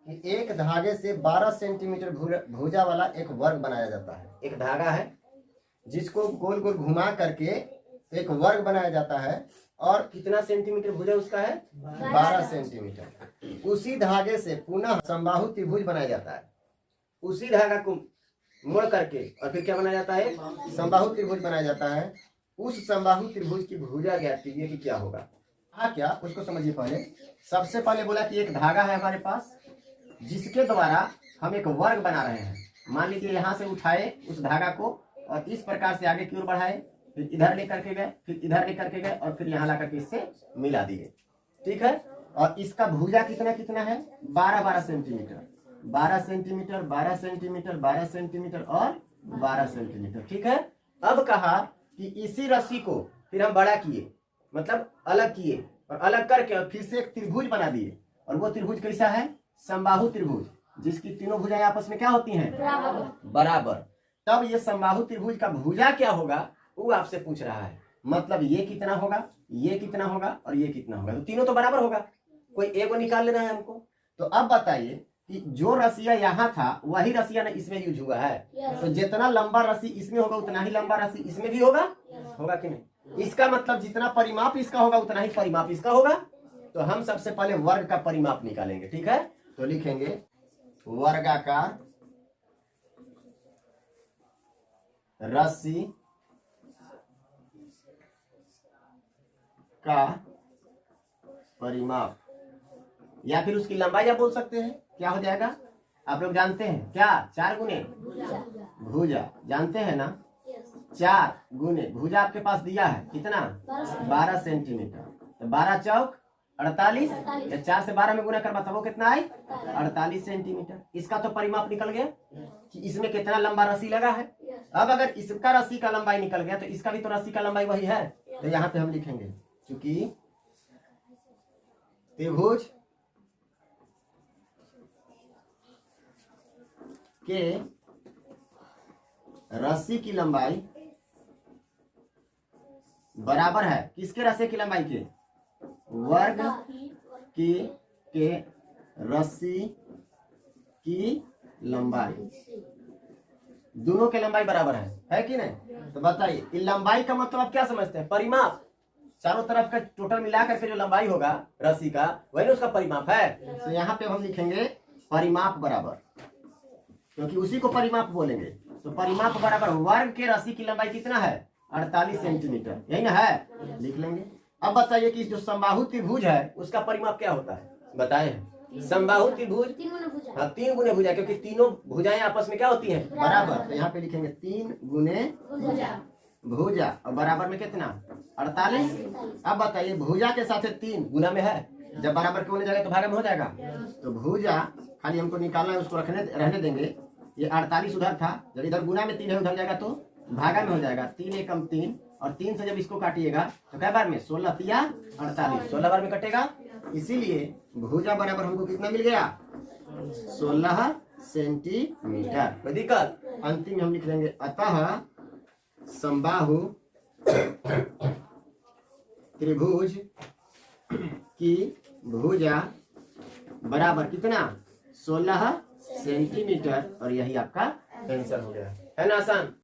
कि एक धागे से 12 सेंटीमीटर भुजा वाला एक वर्ग बनाया जाता है। एक धागा है जिसको गोल गोल घुमा करके एक वर्ग बनाया जाता है और कितना सेंटीमीटर भुजा उसका है? 12 सेंटीमीटर। उसी धागे से पुनः समबाहु त्रिभुज बनाया जाता है। उसी धागा को मोड़ करके और फिर क्या बनाया जाता है? समबाहु त्रिभुज बनाया जाता है। उस समबाहु त्रिभुज की भुजा ज्ञात कीजिए कि क्या होगा। हाँ, क्या उसको समझिए। पहले सबसे पहले बोला कि एक धागा है हमारे पास जिसके द्वारा हम एक वर्ग बना रहे हैं। मान लीजिए यहाँ से उठाए उस धागा को और इस प्रकार से आगे की ओर बढ़ाए, फिर इधर लेकर के गए, फिर इधर लेकर के गए और फिर यहाँ ला करके इससे मिला दिए। ठीक है। और इसका भुजा कितना कितना है? 12 सेंटीमीटर, 12 सेंटीमीटर, 12 सेंटीमीटर, 12 सेंटीमीटर और 12 सेंटीमीटर। ठीक है। अब कहा कि इसी रस्सी को फिर हम बड़ा किए, मतलब अलग किए और अलग करके और फिर से एक त्रिभुज बना दिए। और वो त्रिभुज कैसा है? समबाहु त्रिभुज, जिसकी तीनों भुजाएं आपस में क्या होती हैं? बराबर। तब ये समबाहु त्रिभुज का भुजा क्या होगा वो आपसे पूछ रहा है। मतलब ये कितना होगा, ये कितना होगा और ये कितना होगा। तो तीनों तो बराबर होगा, कोई एक को निकाल लेना है हमको। तो अब बताइए कि जो रसिया यहाँ था वही रसिया ना इसमें यूज हुआ है। तो जितना लंबा रस्सी इसमें होगा उतना ही लंबा रस्सी इसमें भी होगा, होगा कि नहीं? इसका मतलब जितना परिमाप इसका होगा उतना ही परिमाप इसका होगा। तो हम सबसे पहले वर्ग का परिमाप निकालेंगे। ठीक है। तो लिखेंगे वर्गाकार रस्सी का परिमाप, या फिर उसकी लंबाई आप बोल सकते हैं। क्या हो जाएगा? आप लोग जानते हैं क्या? 4 गुने भुजा, जानते हैं ना? 4 गुने भुजा आपके पास दिया है कितना? 12 सेंटीमीटर। तो 12 चौक 48, या 4 से 12 में गुना करवा था वो कितना आई? 48 सेंटीमीटर। इसका तो परिमाप निकल गया कि इसमें कितना लंबा रस्सी लगा है। अब अगर इसका रस्सी का लंबाई निकल गया तो इसका भी तो रस्सी का लंबाई वही है। तो यहाँ पे हम लिखेंगे क्योंकि त्रिभुज के रस्सी की लंबाई बराबर है किसके रस्सी की लंबाई के? वर्ग के रस्सी की लंबाई। दोनों के लंबाई बराबर है कि नहीं? तो बताइए लंबाई का मतलब आप क्या समझते हैं? परिमाप। चारों तरफ का टोटल मिलाकर के जो लंबाई होगा रस्सी का वही ना उसका परिमाप है। तो यहाँ पे हम लिखेंगे परिमाप बराबर, क्योंकि उसी को परिमाप बोलेंगे। तो परिमाप बराबर वर्ग के रस्सी की लंबाई कितना है? 48 सेंटीमीटर, यही ना है? लिख लेंगे। अब बताइए कि जो समबाहु त्रिभुज है उसका परिमाप क्या होता है? बताए समबाहु त्रिभुज 3 गुने भुजा, क्योंकि तीनों भुजाएं आपस में क्या होती हैं? बराबर। तो यहाँ पे लिखेंगे 3 गुने भुजा और बराबर में कितना? 48। अब बताइए भुजा के साथ 3 गुना में है, जब बराबर के होने जाएगा तो भागा में हो जाएगा। तो भुजा खाली हमको निकालना है, उसको रहने देंगे। ये 48 उधर था, जब इधर गुना में 3 है उधर जाएगा तो भागा में हो जाएगा। 3 एकम 3 और 3 से जब इसको काटिएगा तो क्या बार में? 16 तिया 48, 16 बार में कटेगा। इसीलिए भुजा बराबर हमको कितना मिल गया? 16 सेंटीमीटर। कोई दिक्कत? अंतिम हम लिख लेंगे अतः समबाहु त्रिभुज की भुजा बराबर कितना? 16 सेंटीमीटर। और यही आपका आंसर हो गया, है ना? आसान।